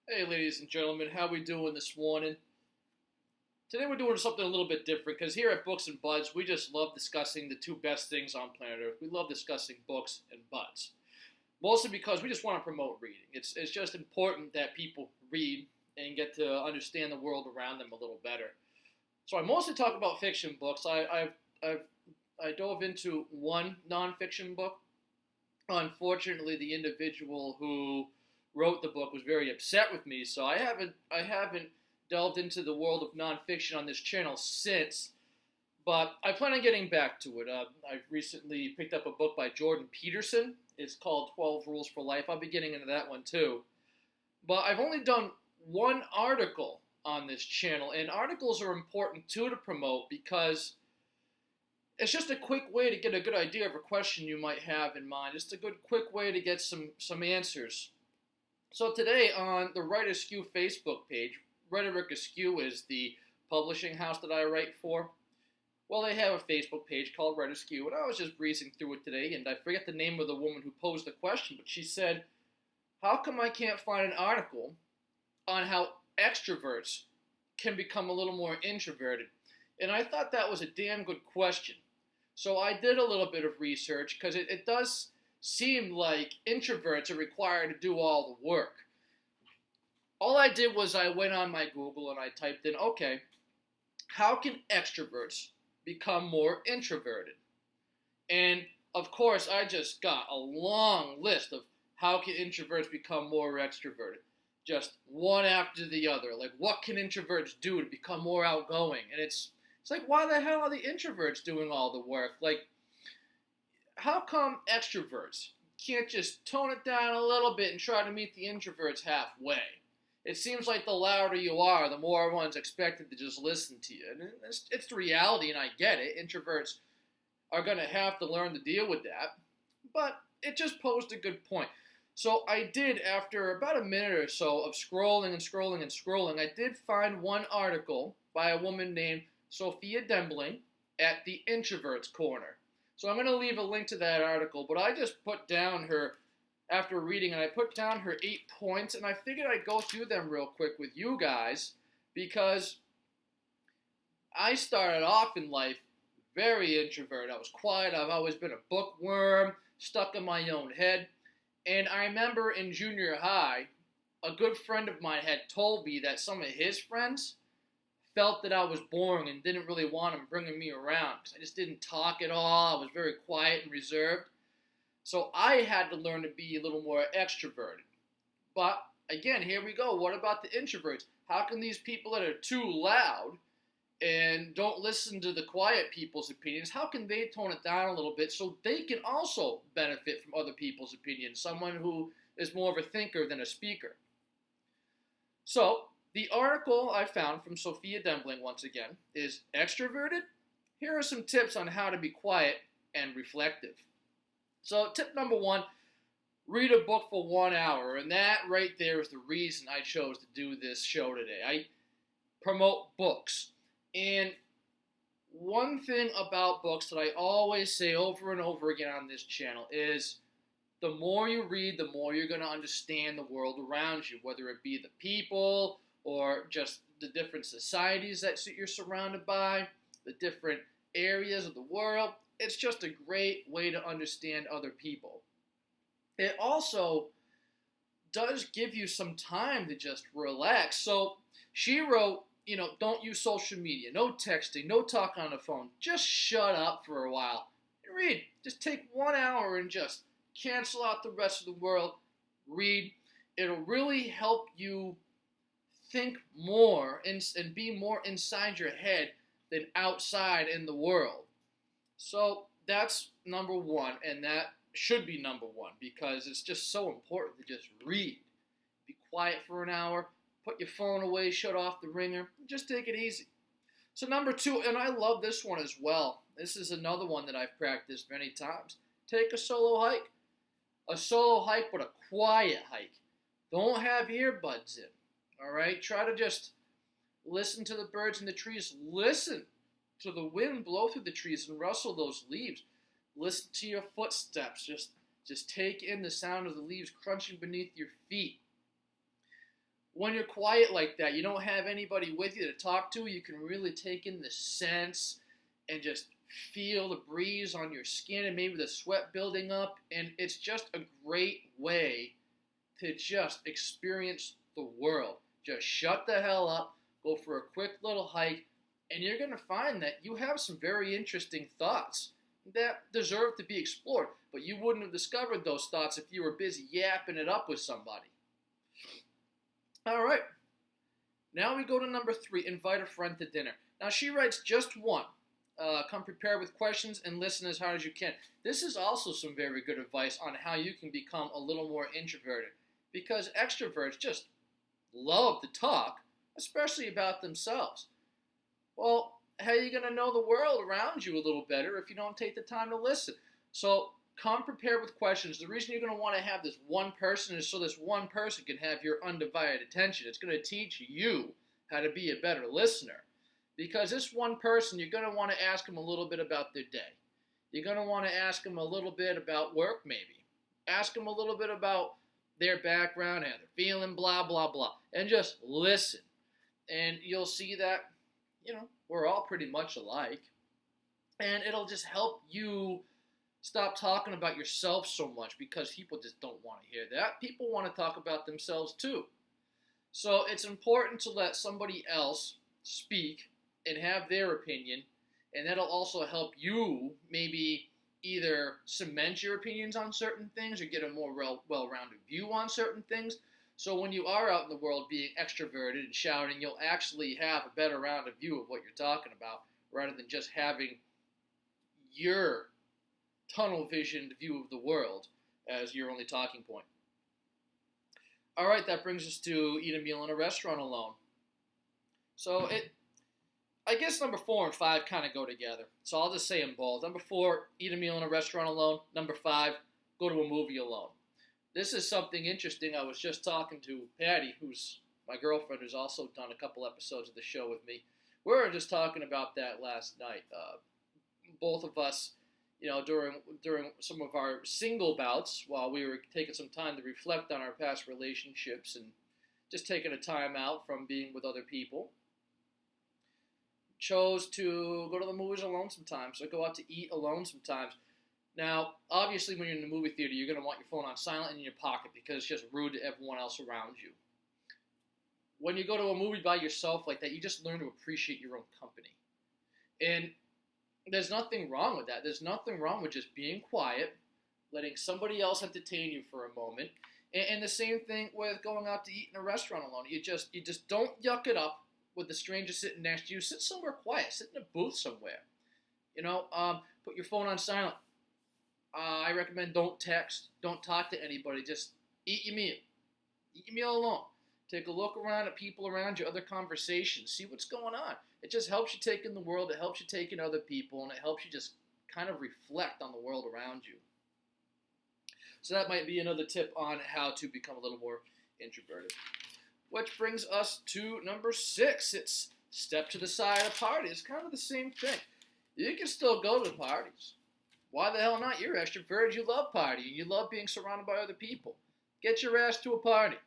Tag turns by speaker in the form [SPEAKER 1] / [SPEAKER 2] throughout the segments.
[SPEAKER 1] Hey, ladies and gentlemen, how we doing this morning? Today we're doing something a little bit different because here at Books and Buds, we just love discussing the two best things on planet Earth. We love discussing books and buds, mostly because we just want to promote reading. It's just important that people read and get to understand the world around them a little better. So I mostly talk about fiction books. I dove into one nonfiction book. Unfortunately, the individual who wrote the book was very upset with me, so I haven't delved into the world of nonfiction on this channel since. But I plan on getting back to it. I recently picked up a book by Jordan Peterson. It's called 12 Rules for Life. I'll be getting into that one too. But I've only done one article on this channel, and articles are important too to promote because it's just a quick way to get a good idea of a question you might have in mind. It's a good quick way to get some answers. So today on the Write Askew Facebook page, Rhetoric Askew is the publishing house that I write for. Well, they have a Facebook page called Write Askew, and I was just breezing through it today, and I forget the name of the woman who posed the question, but she said, how come I can't find an article on how extroverts can become a little more introverted? And I thought that was a damn good question. So I did a little bit of research, because it does seem like introverts are required to do all the work. All I did was I went on my Google and I typed in, okay, how can extroverts become more introverted? And of course, I just got a long list of how can introverts become more extroverted. Just one after the other. Like, what can introverts do to become more outgoing? And it's like, why the hell are the introverts doing all the work? Like, how come extroverts can't just tone it down a little bit and try to meet the introverts halfway? It seems like the louder you are, the more everyone's expected to just listen to you. And it's the reality, and I get it. Introverts are going to have to learn to deal with that. But it just posed a good point. So I did, after about a minute or so of scrolling and scrolling and scrolling, I did find one article by a woman named Sophia Dembling at the Introverts Corner. So I'm going to leave a link to that article, but I just put down her, after reading it, I put down her 8 points, and I figured I'd go through them real quick with you guys, because I started off in life very introverted. I was quiet. I've always been a bookworm, stuck in my own head. And I remember in junior high, a good friend of mine had told me that some of his friends felt that I was boring and didn't really want him bringing me around because I just didn't talk at all. I was very quiet and reserved. So I had to learn to be a little more extroverted. But again, here we go. What about the introverts? How can these people that are too loud and don't listen to the quiet people's opinions, how can they tone it down a little bit so they can also benefit from other people's opinions? Someone who is more of a thinker than a speaker. So the article I found from Sophia Dembling, once again, is Extroverted? Here are some tips on how to be quiet and reflective. So tip number one, read a book for 1 hour. And that right there is the reason I chose to do this show today. I promote books. And one thing about books that I always say over and over again on this channel is the more you read, the more you're going to understand the world around you, whether it be the people or just the different societies that you're surrounded by, the different areas of the world. It's just a great way to understand other people. It also does give you some time to just relax. So she wrote, don't use social media, no texting, no talk on the phone. Just shut up for a while and read. Just take 1 hour and just cancel out the rest of the world. Read. It'll really help you think more and be more inside your head than outside in the world. So that's number one, and that should be number one because it's just so important to just read. Be quiet for an hour, put your phone away, shut off the ringer, just take it easy. So number two, and I love this one as well. This is another one that I've practiced many times. Take a solo hike. A solo hike, but a quiet hike. Don't have earbuds in. All right? Try to just listen to the birds in the trees. Listen to the wind blow through the trees and rustle those leaves. Listen to your footsteps. Just take in the sound of the leaves crunching beneath your feet. When you're quiet like that, you don't have anybody with you to talk to, you can really take in the sense and just feel the breeze on your skin and maybe the sweat building up. And it's just a great way to just experience the world. Just shut the hell up, go for a quick little hike, and you're going to find that you have some very interesting thoughts that deserve to be explored. But you wouldn't have discovered those thoughts if you were busy yapping it up with somebody. All right. Now we go to number 3, invite a friend to dinner. Now she writes just one. Come prepared with questions and listen as hard as you can. This is also some very good advice on how you can become a little more introverted. Because extroverts just love to talk, especially about themselves. Well, how are you going to know the world around you a little better if you don't take the time to listen? So come prepared with questions. The reason you're going to want to have this one person is so this one person can have your undivided attention. It's going to teach you how to be a better listener. Because this one person, you're going to want to ask them a little bit about their day. You're going to want to ask them a little bit about work, maybe. Ask them a little bit about their background, how they're feeling, blah, blah, blah. And just listen. And you'll see that, we're all pretty much alike. And it'll just help you stop talking about yourself so much because people just don't want to hear that. People want to talk about themselves too. So it's important to let somebody else speak and have their opinion, and that'll also help you maybe either cement your opinions on certain things or get a more well-rounded view on certain things. So when you are out in the world being extroverted and shouting, you'll actually have a better rounded view of what you're talking about rather than just having your tunnel-visioned view of the world as your only talking point. All right, that brings us to eat a meal in a restaurant alone. So I guess number 4 and 5 kind of go together. So I'll just say them both. Number 4, eat a meal in a restaurant alone. Number 5, go to a movie alone. This is something interesting. I was just talking to Patty, who's my girlfriend, who's also done a couple episodes of the show with me. We were just talking about that last night. Both of us, during some of our single bouts, while we were taking some time to reflect on our past relationships and just taking a time out from being with other people, chose to go to the movies alone sometimes, or go out to eat alone sometimes. Now, obviously, when you're in the movie theater, you're going to want your phone on silent and in your pocket because it's just rude to everyone else around you. When you go to a movie by yourself like that, you just learn to appreciate your own company. And there's nothing wrong with that. There's nothing wrong with just being quiet, letting somebody else entertain you for a moment. And the same thing with going out to eat in a restaurant alone. You just don't yuck it up with the stranger sitting next to you. Sit somewhere quiet. Sit in a booth somewhere. Put your phone on silent. I recommend don't text. Don't talk to anybody. Just eat your meal. Eat your meal alone. Take a look around at people around you, other conversations. See what's going on. It just helps you take in the world. It helps you take in other people. And it helps you just kind of reflect on the world around you. So that might be another tip on how to become a little more introverted. Which brings us to number 6. It's step to the side of party. It's kind of the same thing. You can still go to parties. Why the hell not? You're extroverted. You love partying. You love being surrounded by other people. Get your ass to a party.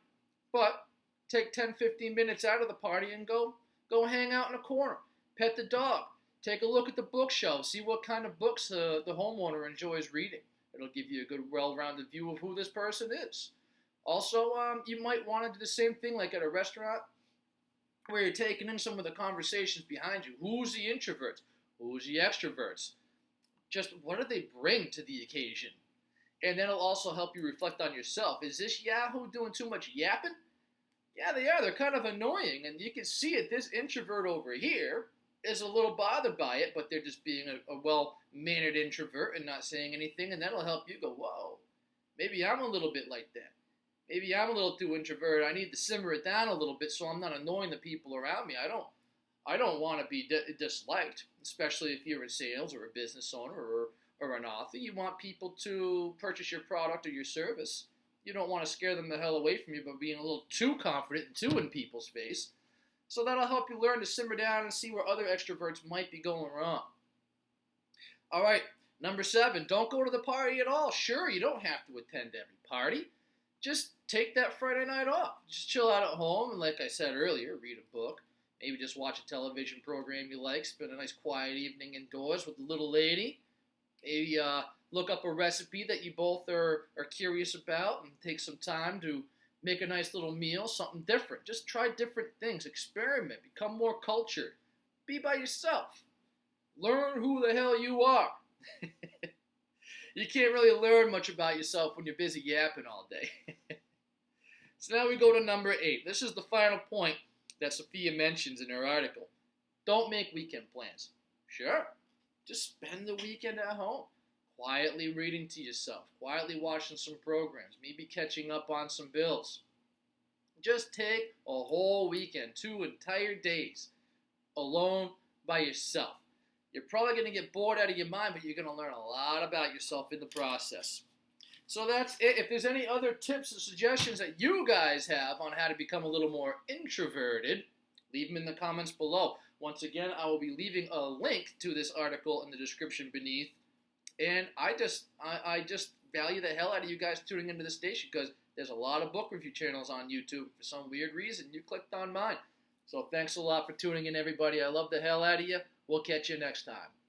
[SPEAKER 1] But take 10, 15 minutes out of the party and go hang out in a corner. Pet the dog. Take a look at the bookshelf. See what kind of books the homeowner enjoys reading. It'll give you a good, well-rounded view of who this person is. Also, you might want to do the same thing like at a restaurant where you're taking in some of the conversations behind you. Who's the introverts? Who's the extroverts? Just what do they bring to the occasion? And then it'll also help you reflect on yourself. Is this Yahoo doing too much yapping? Yeah, they are. They're kind of annoying. And you can see it. This introvert over here is a little bothered by it, but they're just being a well-mannered introvert and not saying anything. And that'll help you go, whoa, maybe I'm a little bit like that. Maybe I'm a little too introverted. I need to simmer it down a little bit so I'm not annoying the people around me. I don't want to be disliked, especially if you're in sales or a business owner or an author. You want people to purchase your product or your service. You don't want to scare them the hell away from you by being a little too confident and too in people's face. So that'll help you learn to simmer down and see where other extroverts might be going wrong. All right, number 7, don't go to the party at all. Sure, you don't have to attend every party. just take that Friday night off. Just chill out at home, and like I said earlier, read a book. Maybe just watch a television program you like. Spend a nice quiet evening indoors with the little lady. Maybe look up a recipe that you both are curious about and take some time to make a nice little meal, something different. Just try different things. Experiment. Become more cultured. Be by yourself. Learn who the hell you are. You can't really learn much about yourself when you're busy yapping all day. So now we go to number 8. This is the final point that Sophia mentions in her article. Don't make weekend plans. Sure, just spend the weekend at home, quietly reading to yourself, quietly watching some programs, maybe catching up on some bills. Just take a whole weekend, 2 entire days, alone by yourself. You're probably going to get bored out of your mind, but you're going to learn a lot about yourself in the process. So that's it. If there's any other tips or suggestions that you guys have on how to become a little more introverted, leave them in the comments below. Once again, I will be leaving a link to this article in the description beneath. And I just value the hell out of you guys tuning into the station because there's a lot of book review channels on YouTube. For some weird reason, you clicked on mine. So thanks a lot for tuning in, everybody. I love the hell out of you. We'll catch you next time.